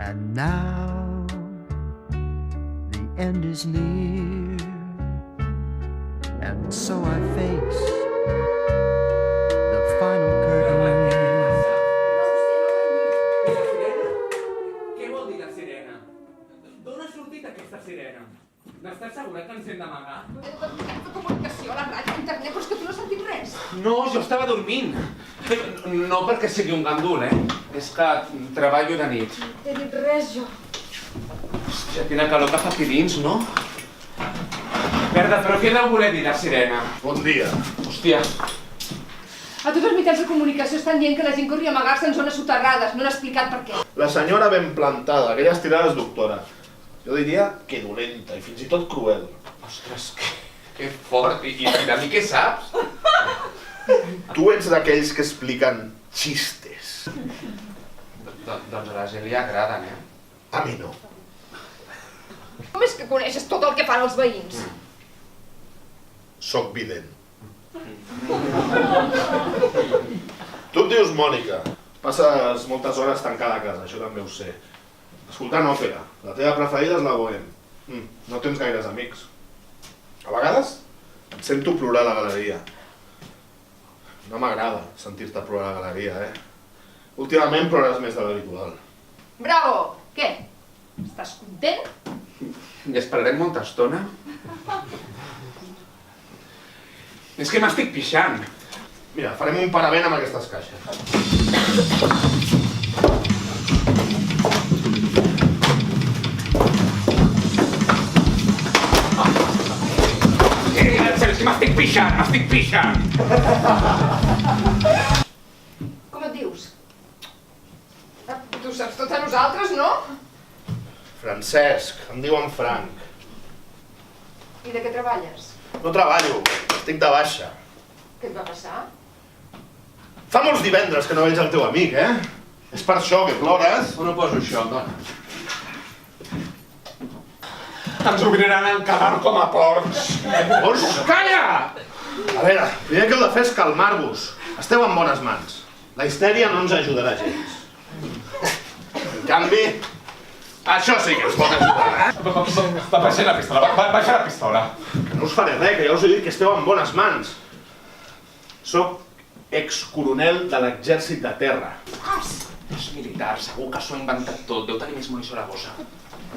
And now the end is near, and so I face the final curtain. Què vol dir la sirena? D'on ha sortit aquesta sirena? N'estàs segura que ens hem d'amagar? Comunicació a la ràdio, a internet, però és que tu no has sentit res. No, jo estava dormint. No perquè sigui un gandul, És que treballo de nit. No t'he dit res, jo. Hòstia, quina calor que fa aquí dins, no? Verda, però què deu voler dir la sirena? Bon dia. Hòstia. A tots els mitjans de comunicació estan dient que la gent corria a amagar-se en zones soterrades. No han explicat per què. La senyora ben plantada, aquella estirada és doctora. Jo diria que dolenta i fins i tot cruel. Ostres, que fort. I de mi què saps? Tu ets d'aquells que expliquen xistes. Doncs a la gent li agraden, A mi no. Com és que coneixes tot el que fan els veïns? Soc vident. Tu et dius Mònica. Passes moltes hores tancada a casa, això també ho sé. Escoltant òpera. La teva preferida és la Bohème. No tens gaires amics. A vegades et sento plorar a la galeria. No m'agrada sentir-te plorar a la galeria, Últimament plores més de l'habitual. Bravo! Què? Estàs content? I esperarem molta estona? És que m'estic pixant. Mira, farem un parament amb aquestes caixes. És que m'estic pixant! Com et dius? Tu saps tot a nosaltres, no? Francesc, em diuen Frank. I de què treballes? No treballo, estic de baixa. Què et va passar? Fa molts divendres que no veig el teu amic, És per això que plores. On ho poso això, dona? Ens obriran el cadar com a porcs. Vols? Calla! A veure, primer que heu de fer és calmar-vos. Esteu en bones mans. La histèria no ens ajudarà gens. En canvi, això sí que ens pot ajudar, Baixa la pistola, baixa la pistola. Que no us faré res, que ja us he dit que esteu en bones mans. Soc excoronel de l'exèrcit de terra. És militar, segur que s'ho ha inventat tot. Deu tenir més munició a la bossa.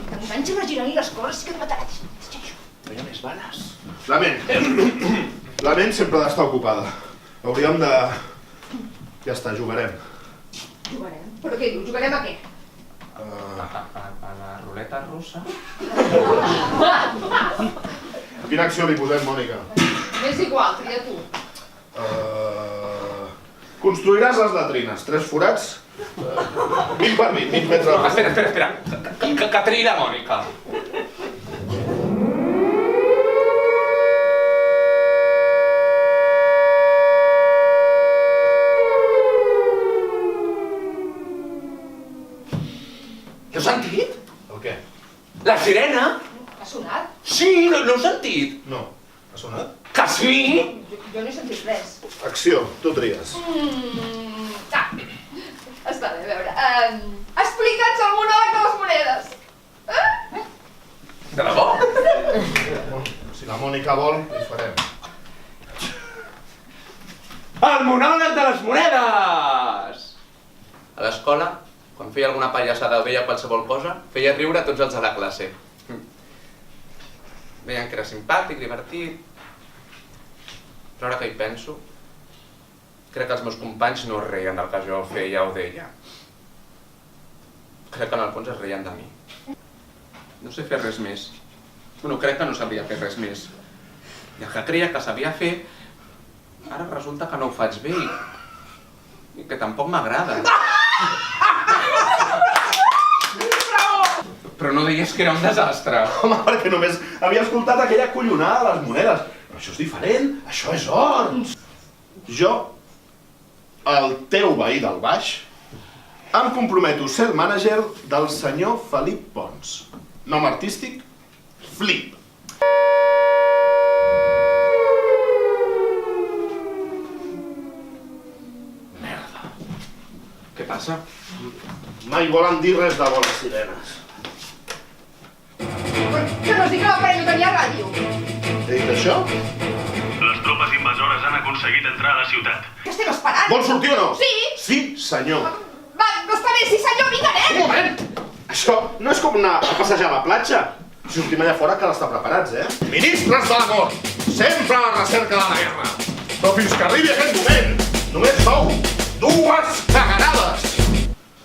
T'enganxes girant-li les coses, sí que et matarà. No hi ha més bales. La ment sempre ha d'estar ocupada. Hauríem de... Ja està, jugarem. Jugarem? Però què dius? Jugarem a què? A la ruleta russa? Quina acció li posem, Mònica? M'és igual, tria tu. Construiràs les latrines, 3 forats, 20 per 20, mig metre... Espera. Que triï la Mònica. L'heu sentit? El què? La sirena? Ha sonat? Sí, l'heu sentit? No. Ha sonat? Que sí? Jo no he sentit res. Acció, tu tries. Està bé, a veure. Explica'ns el monòleg de les monedes. De debò? Si la Mònica vol, hi farem. El monòleg de les monedes! A l'escola, quan feia alguna pallassada o deia qualsevol cosa, feia riure tots els de la classe. Deien que era simpàtic, divertit... Però ara que hi penso, crec que els meus companys no es reien del que jo feia o deia. Crec que en el fons es reien de mi. No sé fer res més. Bueno, crec que no sabia fer res més. I el que creia que sabia fer, ara resulta que no ho faig bé i que tampoc m'agrada. Però no deies que era un desastre. Home, perquè només havia escoltat aquella collonada de les monedes. Però això és diferent, això és or. Jo, el teu veí del baix, em comprometo a ser el mànager del senyor Felip Pons. Nom artístic, Flip. passa? Mai volen dir res de bones sirenes. Que no es digui l'aparell no tenia ràdio. He dit això? Les tropes invasores han aconseguit entrar a la ciutat. Que estem esperant. Vols sortir o no? Sí. Sí, senyor. Va, està bé, sí senyor, vinga, Un anem. moment! Això no és com anar a passejar a la platja. Si sortim allà fora cal estar preparats, Ministres de l'amor, sempre a la recerca de la guerra. Però fins que arribi aquest moment, només sou 2 cagarades.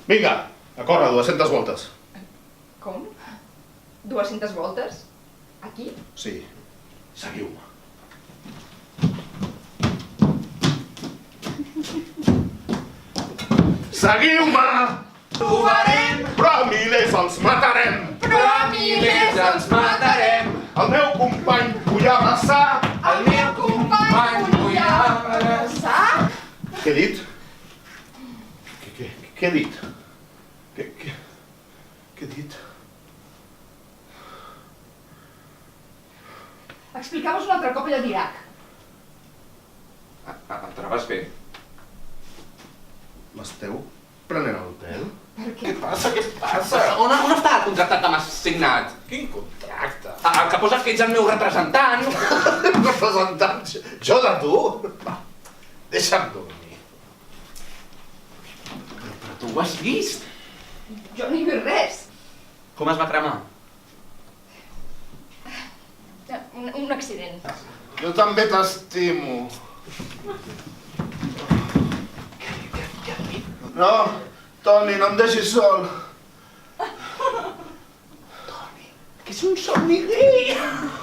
Vinga, a córrer 200 voltes. Com? 200 voltes? Aquí? Sí, seguiu-me. Seguiu-me! Trobarem, Però a milers els matarem! però a milers els matarem. El meu company vull abraçar! El meu company vull abraçar. Què he dit? Què he dit? Què he dit? Explica'm-nos un altre cop allò d'Iraq. Et trobes bé? M'esteu prenent el pèl? Per Què què? passa? Què passa? On està el contracte que m'has signat? Quin contracte? El que posa que ets el meu representant. Representant? Jo de tu? Va, deixa'm dormir. Però tu ho has vist? Jo no hi he vist res. Com es va cremar? Un accident. Jo també t'estimo. No, Toni, no em deixis sol. Que és un somni gay!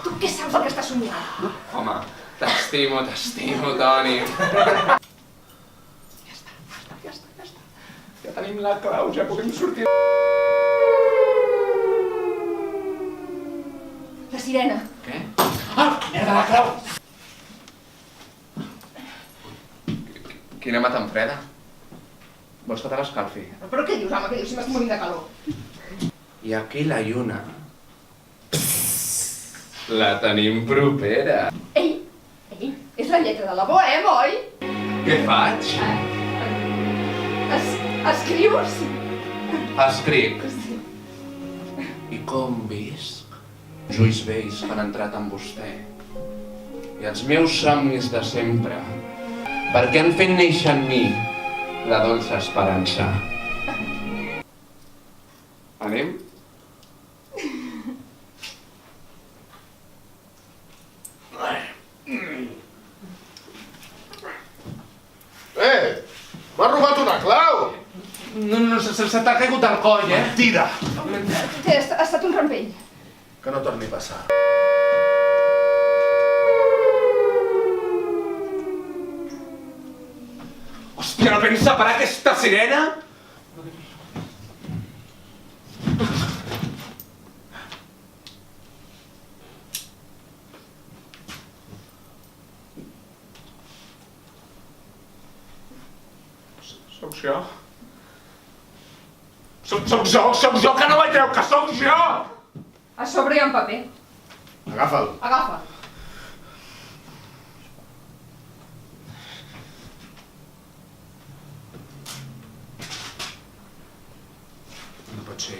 Tu què saps el que estàs somiant? Home, t'estimo, Toni. Ja està. Ja tenim la clau, ja podem sortir. La sirena. Què? Ah, merda, la clau! Quina mà tan freda. Vols que te l'escalfi? Però què dius, home, què dius? Si m'estic morint de calor. I aquí la lluna. La tenim propera. Ei, és la lletra de la Bohème, oi? Què faig? Escrius? Escric. I com visc? Els ulls vells que han entrat en vostè. I els meus somnis de sempre. Perquè han fet néixer en mi la dolça esperança. Anem? M'ha robat una clau! No, se t'ha caigut el coll, Mentida! Què, ha estat un rampell. Que no torni a passar. Hòstia, no pensa parar aquesta sirena? Sóc jo? Sóc jo que no veieu que sóc jo! A sobre hi ha un paper. Agafa'l. Agafa. No pot ser.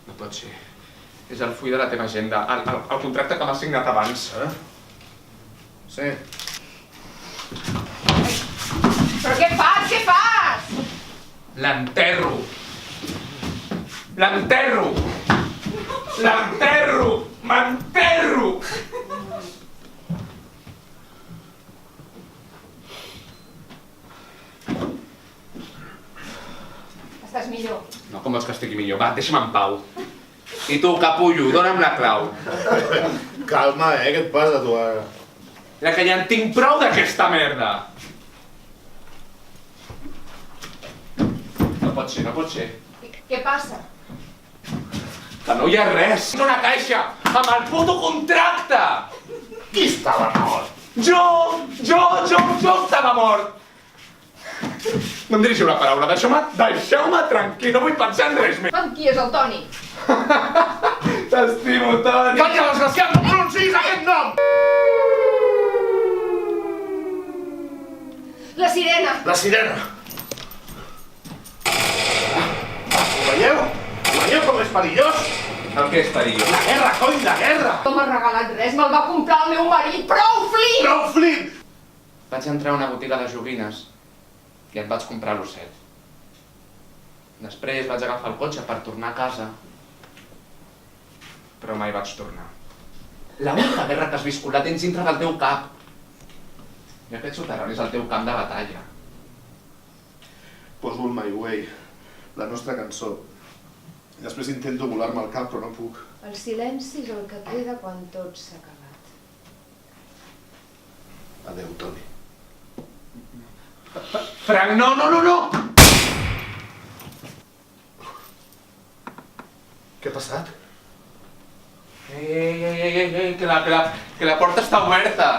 No pot ser. És el full de la teva agenda, el contracte que m'has signat abans. Sí. Però què fas? Què fas? L'enterro! L'enterro! L'enterro! M'enterro! Estàs millor. No, com vols que estigui millor? Va, deixa'm en pau. I tu, capullo, dona'm la clau. Calma, què et passa, tu, ara? Mira que ja en tinc prou d'aquesta merda. No pot ser, no pot ser. Què passa? Que no hi ha res. Una caixa amb el puto contracte. Qui estava mort? Jo estava mort. No em dirigiu la paraula, deixeu-me tranquil, no vull pensar en res més. Amb qui és el Toni? T'estimo, Toni. Calla, desgraciat, no pronunciïs aquest nom! La sirena. La sirena. Veieu? Veieu com és perillós? El que és perillós? La guerra, cony, la guerra! No m'ha regalat res, me'l va comprar el meu marit. Prou, Flynn! Prou, Flynn! Vaig entrar a una botiga de joguines i et vaig comprar l'ocet. Després vaig agafar el cotxe per tornar a casa, però mai vaig tornar. L'única guerra que has viscut la tens dintre del teu cap. I aquest soterrani és el teu camp de batalla. Poso el My Way, la nostra cançó. I després intento volar-me al cap, però no puc. El silenci és el que queda quan tot s'ha acabat. Adéu, Toni. Frank, no, no, no, no! Què ha passat? Ei, que la porta està oberta!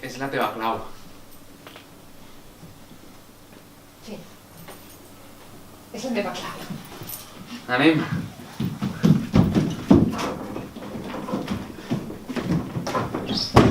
És la teva clau. Sí. És la meva clau. Anem. Sí.